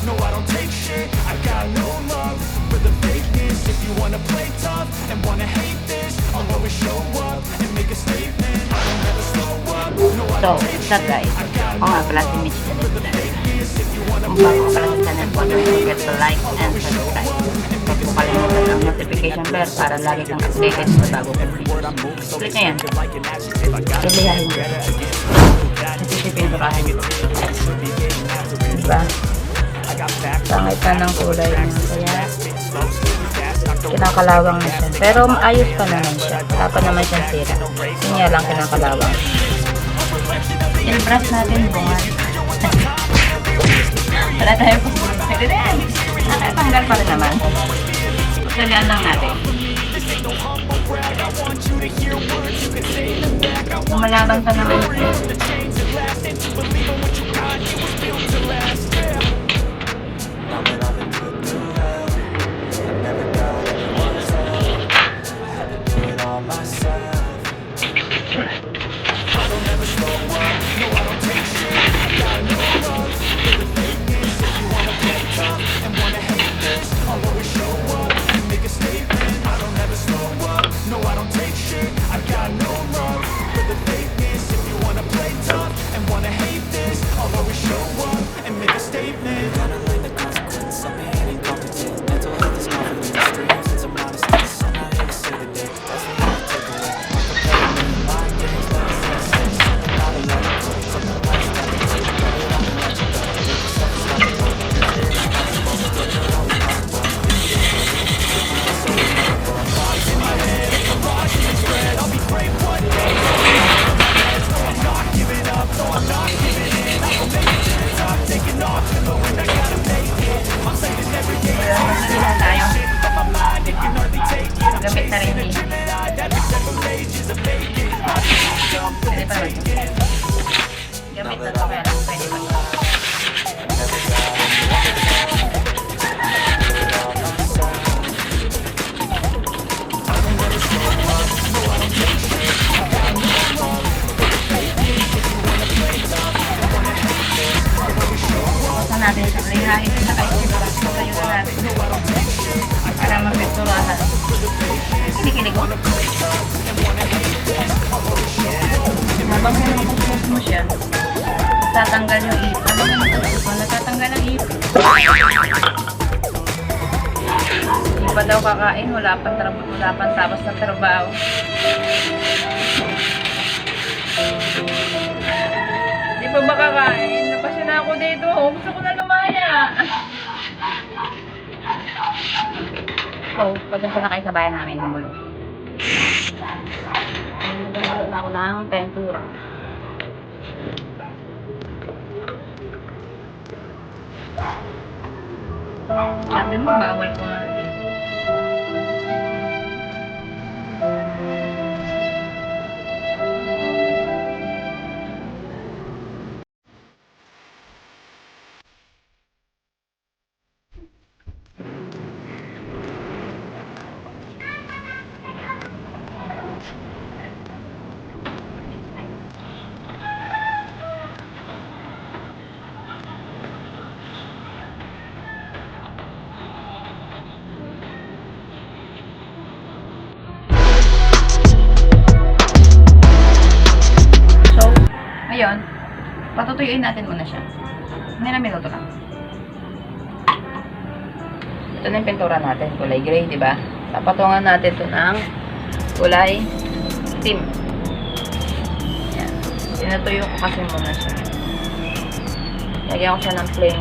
No, I don't take shit. I got no love for the fakeness. If you wanna play tough and wanna hate this, I'll always show up and make a statement. I don't ever slow up. No, I don't take So, guys, ako nga pala si Mitch Kung bago ka pala sa channel ko, don't forget to like and subscribe. Huwag mo kalimutan ang notification bell para lagi kang updated sa bago kong video. Click na yan. Ilihahin mo. Kasi sipinturahin mo. Diba? Pangit na ng kulay niya. Kaya kinakalawang na siya. Pero maayos pa naman siya. Wala pa naman siyang sira. Yun nga lang kinakalawang. I-brush natin bungan. Wala tayo po. Pwede na yan. Nakatanggal pa rin naman. Pagdalian lang natin. Lumalabang ka naman. Gamit na rin eh. Pwede pa rin. Gamit na ito kaya lang. Pwede pa rin. Basta natin siya. Lihahin na kayo. Patayo na natin. Para mapinturahan. Kinikilig ko. Habang pinapagpapos mo siya, tatanggal yung ipon. Ano naman ito? Natatanggal ang ipon. Hindi pa daw kakain. Wala pang tapos na trabaho. Hindi pa ba kakain? Napasya na ako dito. Gusto ko na lumaya. So, pagkasa na kayo sa bayan namin ng mulo. Nagmulo na ako ng tempura. Sabi mo, bawal ko nga. Ngayon, patutuyuin natin muna siya. Hindi na minuto lang. Ito na yung pintura natin. Kulay gray, di ba? Papatungan natin ito ng kulay itim. Yan. Pinatuyo ko kasi muna siya. Lagyan ko siya ng plain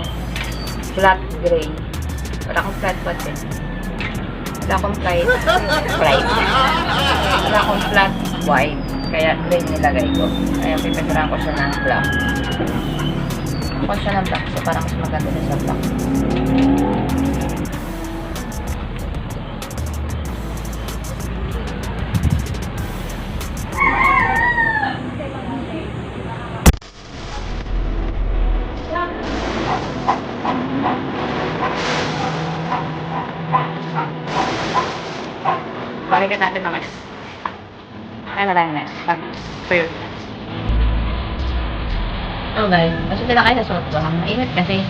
flat gray. Wala akong flat pot eh. Wala akong flat white. Kaya green nilagay ko. Kaya pipinturahan ko siya ng black. Ako siya ng black. So parang mas maganda na sa black. Balikan natin naman. Kaya na lang na. Pag-tuyo. So guys, masunod na kayo sa suot ko. Mainit kasi.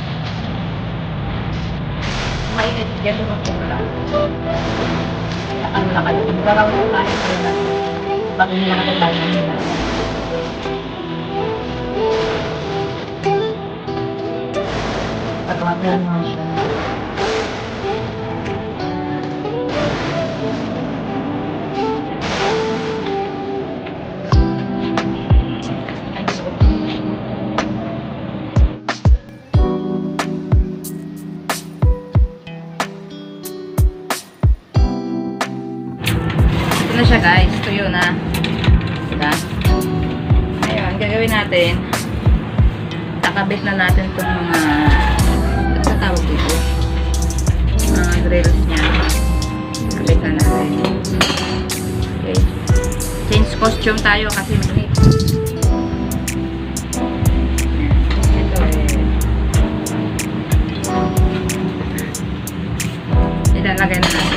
Mainit. Diyan suot ko lang. Ano na kayo. Gagawin ko tayo kayo na. Bakit nila natin tayo nila. Pag-wagyan mo siya. Ito na siya guys, tuyo na. Diba? Ayun, gagawin natin. Nakabit na natin itong mga ano sa tawag dito? Mga drills niya. Nakabit na natin. Okay. Change costume tayo kasi mainit. Ito ilalagay na natin.